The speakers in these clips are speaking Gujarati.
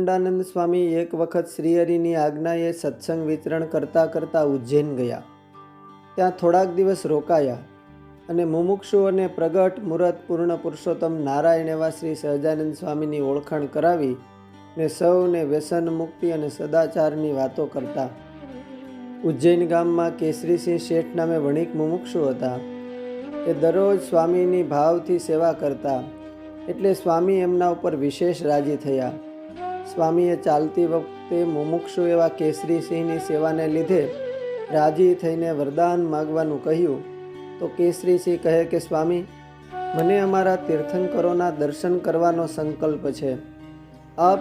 અખંડાનંદ સ્વામી એક વખત શ્રીહરિની આજ્ઞાએ સત્સંગ વિતરણ કરતાં કરતાં ઉજ્જૈન ગયા. ત્યાં થોડાક દિવસ રોકાયા અને મુમુક્ષુ અને પ્રગટ મૂર્ત પૂર્ણ પુરુષોત્તમ નારાયણ એવા શ્રી સહજાનંદ સ્વામીની ઓળખાણ કરાવી ને સૌને વ્યસન મુક્તિ અને સદાચારની વાતો કરતા. ઉજ્જૈન ગામમાં કેસરીસિંહ શેઠ નામે વણિક મુમુક્ષુ હતા. એ દરરોજ સ્વામીની ભાવથી સેવા કરતા, એટલે સ્વામી એમના ઉપર વિશેષ રાજી થયા. સ્વામીએ ચાલતી વખતે મુમુક્ષુ એવા કેસરીસિંહની સેવાને લીધે રાજી થઈને વરદાન માગવાનું કહ્યું તો કેસરીસિંહ કહે કે સ્વામી, મને અમારા તીર્થંકરોના દર્શન કરવાનો સંકલ્પ છે. આપ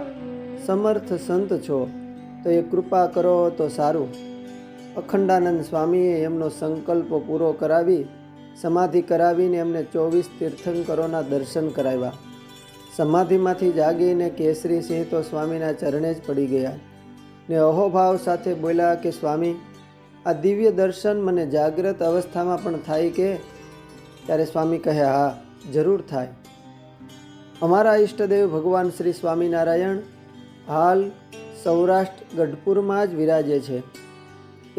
સમર્થ સંત છો તો એ કૃપા કરો તો સારું. અખંડાનંદ સ્વામીએ એમનો સંકલ્પ પૂરો કરાવી સમાધિ કરાવીને એમને 24 તીર્થંકરોના દર્શન કરાવ્યા. સમાધિમાંથી જાગીને કેસરીસિંહ તો સ્વામીના ચરણે જ પડી ગયા ને અહોભાવ સાથે બોલ્યા કે સ્વામી, આ દિવ્ય દર્શન મને જાગ્રત અવસ્થામાં પણ થાય કે? ત્યારે સ્વામી કહે, હા, જરૂર થાય. અમારા ઈષ્ટદેવ ભગવાન શ્રી સ્વામિનારાયણ હાલ સૌરાષ્ટ્ર ગઢપુરમાં જ વિરાજે છે.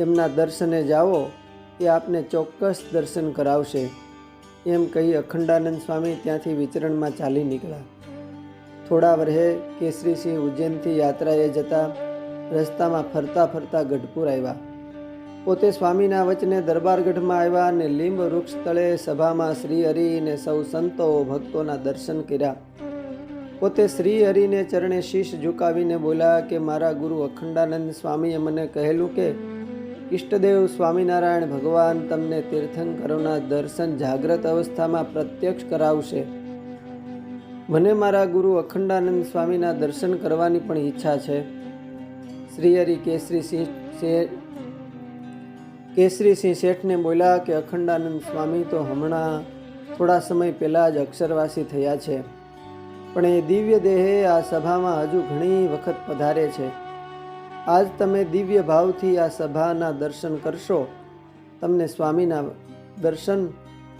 એમના દર્શને જાઓ, એ આપને ચોક્કસ દર્શન કરાવશે. એમ કહી અખંડાનંદ સ્વામી ત્યાંથી વિચરણમાં ચાલી નીકળ્યા. થોડા વર્ષે કેસરીસિંહ ઉજ્જૈનથી યાત્રાએ જતા રસ્તામાં ફરતા ફરતા ગઢપુર આવ્યા. પોતે સ્વામીના વચને દરબારગઢમાં આવ્યા અને લીંબ વૃક્ષ તળે સભામાં શ્રીહરિ ને સૌ સંતો ભક્તોના દર્શન કર્યા. પોતે શ્રીહરિને ચરણે શીશ ઝુકાવીને બોલ્યા કે મારા ગુરુ અખંડાનંદ સ્વામીએ મને કહેલું કે ઈષ્ટદેવ સ્વામિનારાયણ ભગવાન તમને તીર્થંકરોના દર્શન જાગ્રત અવસ્થામાં પ્રત્યક્ષ કરાવશે. મને મારા ગુરુ અખંડાનંદ સ્વામીના દર્શન કરવાની પણ ઈચ્છા છે. શ્રીહરિ કેસરીસિંહ શેઠને બોલ્યા કે અખંડાનંદ સ્વામી તો હમણાં થોડા સમય પહેલાં જ અક્ષરવાસી થયા છે, પણ એ દિવ્ય દેહે આ સભામાં હજુ ઘણી વખત પધારે છે. આજ તમે દિવ્ય ભાવથી આ સભાના દર્શન કરશો, તમને સ્વામીના દર્શન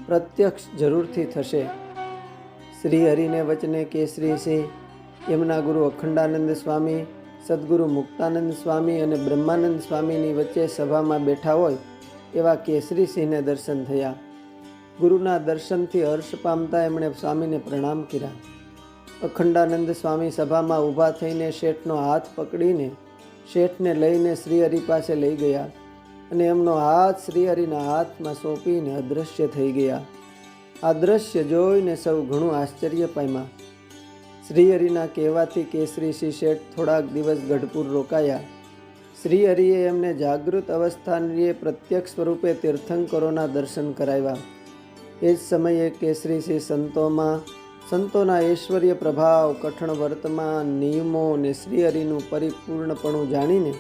પ્રત્યક્ષ જરૂરથી થશે. શ્રીહરિને વચને કેસરીસિંહ એમના ગુરુ અખંડાનંદ સ્વામી, સદગુરુ મુક્તાનંદ સ્વામી અને બ્રહ્માનંદ સ્વામીની વચ્ચે સભામાં બેઠા હોય એવા કેસરીસિંહને દર્શન થયા. ગુરુના દર્શનથી હર્ષ પામતા એમણે સ્વામીને પ્રણામ કર્યા. અખંડાનંદ સ્વામી સભામાં ઊભા થઈને શેઠનો હાથ પકડીને શેઠને લઈને શ્રીહરિ પાસે લઈ ગયા અને એમનો હાથ શ્રીહરિના હાથમાં સોંપીને અદૃશ્ય થઈ ગયા. આ દ્રશ્ય જોઈને સૌ ઘણું આશ્ચર્ય પામ્યા. શ્રીહરિના કહેવાથી કેસરીસિંહ શેઠ થોડાક દિવસ ગઢપુર રોકાયા. શ્રીહરિએ એમને જાગૃત અવસ્થાએ પ્રત્યક્ષ સ્વરૂપે તીર્થંકરોના દર્શન કરાવ્યા. એ જ સમયે કેસરીસિંહ સંતોના ઐશ્વર્ય પ્રભાવ, કઠણ વર્તમાન, નિયમો અને શ્રીહરિનું પરિપૂર્ણપણું જાણીને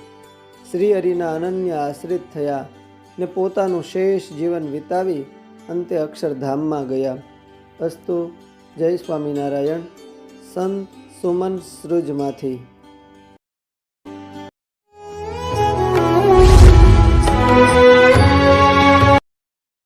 શ્રીહરિના અનન્ય આશ્રિત થયા ને પોતાનું શેષ જીવન વિતાવી અંતે અક્ષરધામમાં ગયા. અસ્તુ. જય સ્વામિનારાયણ. સંત સુમન સૃજમાંથી.